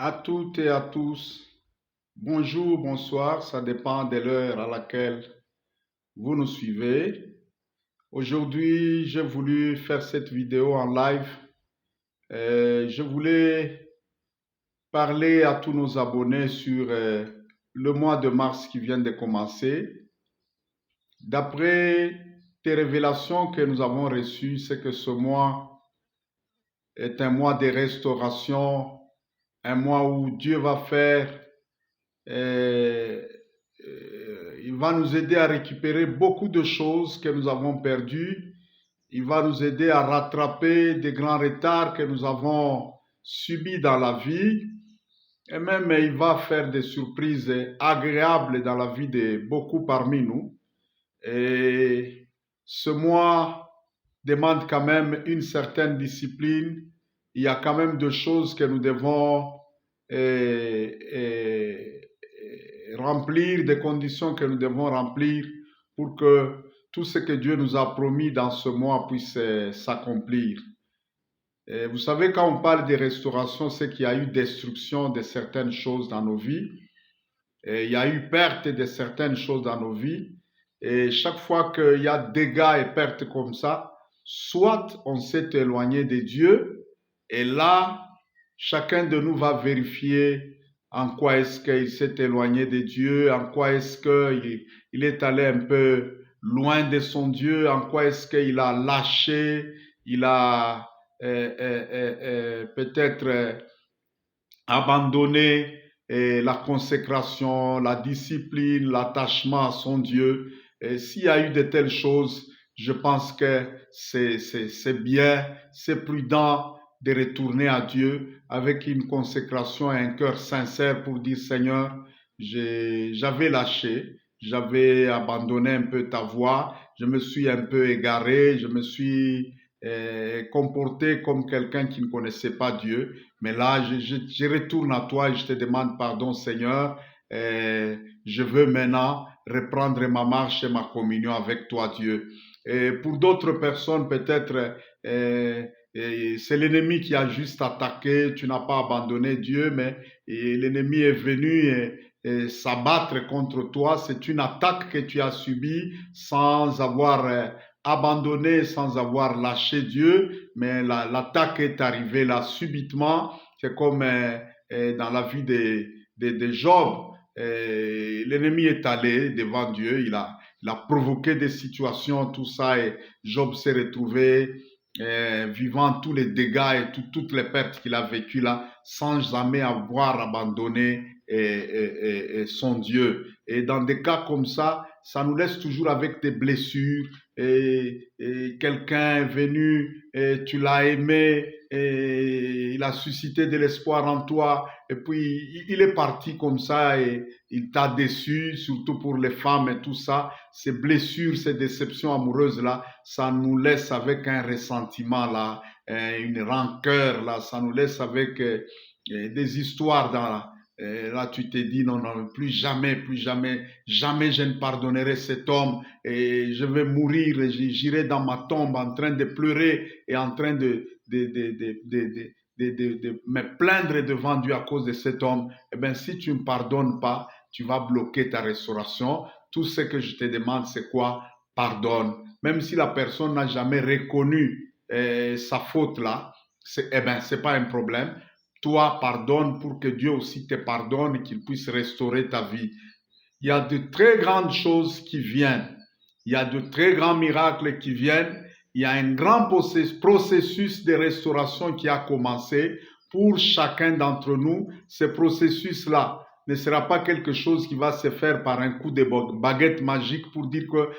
À toutes et à tous, bonjour, bonsoir, ça dépend de l'heure à laquelle vous nous suivez. Aujourd'hui, j'ai voulu faire cette vidéo en live. Je voulais parler à tous nos abonnés sur le mois de mars qui vient de commencer. D'après des révélations que nous avons reçues, c'est que ce mois est un mois de restauration, un mois où Dieu va faire euh, il va nous aider à récupérer beaucoup de choses que nous avons perdues. Il va nous aider à rattraper des grands retards que nous avons subis dans la vie. Et même, il va faire des surprises agréables dans la vie de beaucoup parmi nous. Et ce mois demande quand même une certaine discipline. Il y a quand même des choses que nous devons euh, euh, remplir, des conditions que nous devons remplir pour que tout ce que Dieu nous a promis dans ce mois puisse s'accomplir. Vous savez, quand on parle de restauration, c'est qu'il y a eu destruction de certaines choses dans nos vies. Et il y a eu perte de certaines choses dans nos vies. Et chaque fois qu'il y a dégâts et pertes comme ça, soit on s'est éloigné de Dieu, et là, chacun de nous va vérifier en quoi est-ce qu'il s'est éloigné de Dieu, en quoi est-ce qu'il est allé un peu loin de son Dieu, en quoi est-ce qu'il a lâché, il a peut-être abandonné la consécration, la discipline, l'attachement à son Dieu. Et s'il y a eu de telles choses, je pense que c'est bien, c'est prudent de retourner à Dieu avec une consécration et un cœur sincère pour dire Seigneur, j'avais lâché, j'avais abandonné un peu ta voie, je me suis un peu égaré, je me suis comporté comme quelqu'un qui ne connaissait pas Dieu. Mais là, je retourne à toi et je te demande pardon, Seigneur. Je veux maintenant reprendre ma marche et ma communion avec toi, Dieu. Et pour d'autres personnes, peut-être, c'est l'ennemi qui a juste attaqué. Tu n'as pas abandonné Dieu, mais l'ennemi est venu s'abattre contre toi. C'est une attaque que tu as subie sans avoir abandonné, sans avoir lâché Dieu, mais l'attaque est arrivée là subitement. C'est comme dans la vie de Job. L'ennemi est allé devant Dieu, il a provoqué des situations, tout ça, et Job s'est retrouvé vivant tous les dégâts et toutes les pertes qu'il a vécues là, sans jamais avoir abandonné son Dieu. Et dans des cas comme ça nous laisse toujours avec des blessures. Et quelqu'un est venu et tu l'as aimé et il a suscité de l'espoir en toi et puis il est parti comme ça et il t'a déçu, surtout pour les femmes et tout ça. Ces blessures, ces déceptions amoureuses là, ça nous laisse avec un ressentiment là, une rancœur là, ça nous laisse avec des histoires dans et là, tu t'es dit, non, non, plus jamais, jamais je ne pardonnerai cet homme et je vais mourir et j'irai dans ma tombe en train de pleurer et en train de me plaindre devant Dieu à cause de cet homme. Eh bien, si tu ne pardonnes pas, tu vas bloquer ta restauration. Tout ce que je te demande, c'est quoi? Pardonne. Même si la personne n'a jamais reconnu sa faute là, eh ben, c'est pas un problème. Toi, pardonne pour que Dieu aussi te pardonne et qu'il puisse restaurer ta vie. Il y a de très grandes choses qui viennent. Il y a de très grands miracles qui viennent. Il y a un grand processus de restauration qui a commencé pour chacun d'entre nous. Ce processus-là ne sera pas quelque chose qui va se faire par un coup de baguette magique pour dire que,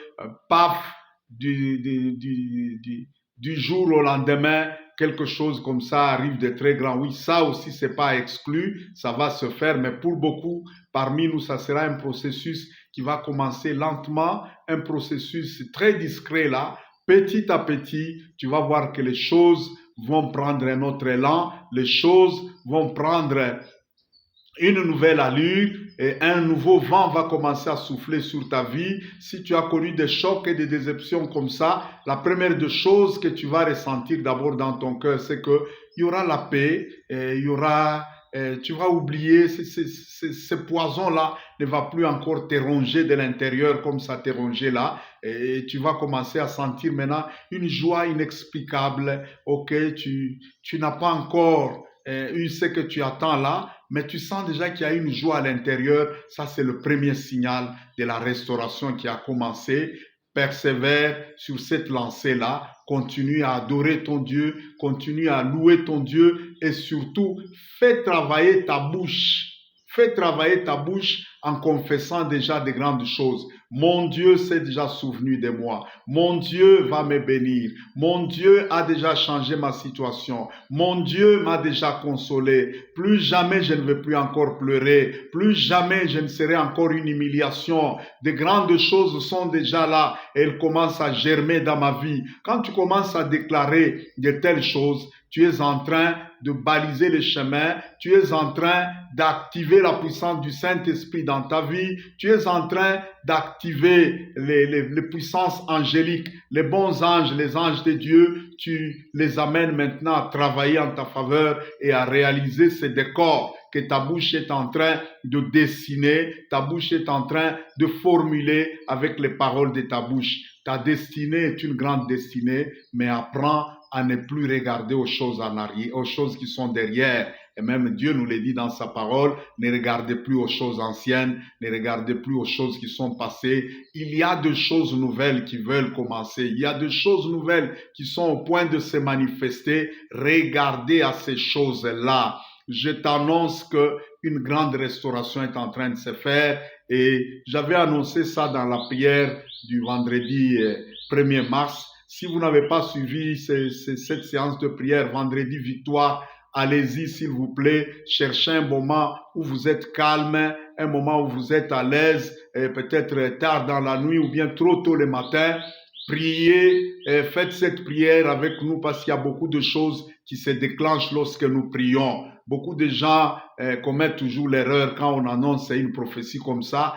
paf, du jour au lendemain, quelque chose comme ça arrive de très grand. Oui, ça aussi, c'est pas exclu, ça va se faire, mais pour beaucoup, parmi nous, ça sera un processus qui va commencer lentement, un processus très discret là. Petit à petit, tu vas voir que les choses vont prendre un autre élan, les choses vont prendre une nouvelle allure et un nouveau vent va commencer à souffler sur ta vie. Si tu as connu des chocs et des déceptions comme ça, la première des choses que tu vas ressentir d'abord dans ton cœur, c'est qu'il y aura la paix, et il y aura tu vas oublier, ce poison-là ne va plus encore te ronger de l'intérieur comme ça t'est rongé là. Et tu vas commencer à sentir maintenant une joie inexplicable. Ok, tu n'as pas encore eu ce que tu attends là, mais tu sens déjà qu'il y a une joie à l'intérieur. Ça, c'est le premier signal de la restauration qui a commencé. Persévère sur cette lancée-là, continue à adorer ton Dieu, continue à louer ton Dieu et surtout, fais travailler ta bouche. Fais travailler ta bouche en confessant déjà de grandes choses. Mon Dieu s'est déjà souvenu de moi. Mon Dieu va me bénir. Mon Dieu a déjà changé ma situation. Mon Dieu m'a déjà consolé. Plus jamais je ne vais plus encore pleurer. Plus jamais je ne serai encore une humiliation. De grandes choses sont déjà là. Elles commencent à germer dans ma vie. Quand tu commences à déclarer de telles choses, tu es en train de baliser le chemin, tu es en train d'activer la puissance du Saint-Esprit dans ta vie, tu es en train d'activer les puissances angéliques, les bons anges, les anges de Dieu, tu les amènes maintenant à travailler en ta faveur et à réaliser ces décors que ta bouche est en train de dessiner, ta bouche est en train de formuler avec les paroles de ta bouche. Ta destinée est une grande destinée, mais apprends à ne plus regarder aux choses en arrière, aux choses qui sont derrière. Et même Dieu nous le dit dans sa parole, ne regardez plus aux choses anciennes, ne regardez plus aux choses qui sont passées. Il y a de choses nouvelles qui veulent commencer. Il y a de choses nouvelles qui sont au point de se manifester. Regardez à ces choses-là. Je t'annonce que une grande restauration est en train de se faire et j'avais annoncé ça dans la prière du vendredi 1er mars. Si vous n'avez pas suivi cette séance de prière, vendredi victoire, allez-y s'il vous plaît, cherchez un moment où vous êtes calme, un moment où vous êtes à l'aise, peut-être tard dans la nuit ou bien trop tôt le matin. Priez, faites cette prière avec nous parce qu'il y a beaucoup de choses qui se déclenchent lorsque nous prions. Beaucoup de gens commettent toujours l'erreur quand on annonce une prophétie comme ça.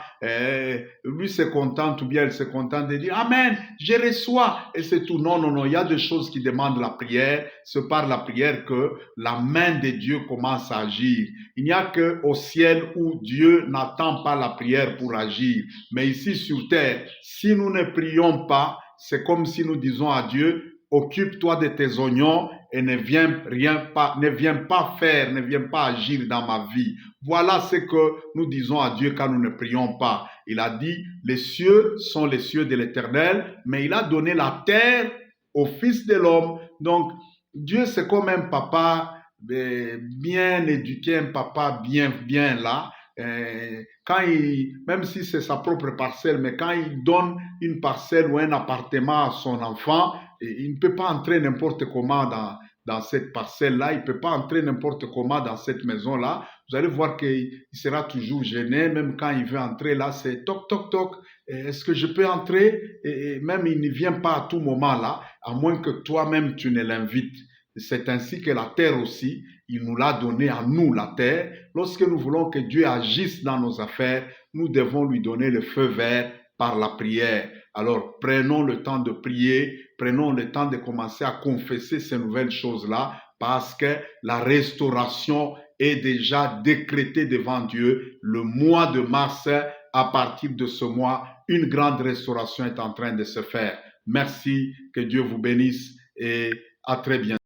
Lui se contente ou bien elle se contente de dire Amen, je reçois et c'est tout. Non, non, non, il y a des choses qui demandent la prière. C'est par la prière que la main de Dieu commence à agir. Il n'y a qu'au ciel où Dieu n'attend pas la prière pour agir. Mais ici sur terre, si nous ne prions pas, c'est comme si nous disons à Dieu, occupe-toi de tes oignons et ne viens pas agir dans ma vie. Voilà ce que nous disons à Dieu quand nous ne prions pas. Il a dit, les cieux sont les cieux de l'Éternel, mais il a donné la terre au Fils de l'homme. Donc, Dieu, c'est comme un papa bien éduqué, un papa bien là. Même si c'est sa propre parcelle, mais quand il donne une parcelle ou un appartement à son enfant, il ne peut pas entrer n'importe comment dans cette parcelle-là, il ne peut pas entrer n'importe comment dans cette maison-là. Vous allez voir qu'il sera toujours gêné, même quand il veut entrer là, c'est toc, toc, toc. Est-ce que je peux entrer? Et même il ne vient pas à tout moment là, à moins que toi-même tu ne l'invites. C'est ainsi que la terre aussi, il nous l'a donné à nous, la terre. Lorsque nous voulons que Dieu agisse dans nos affaires, nous devons lui donner le feu vert par la prière. Alors, prenons le temps de prier, prenons le temps de commencer à confesser ces nouvelles choses-là, parce que la restauration est déjà décrétée devant Dieu. Le mois de mars, à partir de ce mois, une grande restauration est en train de se faire. Merci, que Dieu vous bénisse et à très bientôt.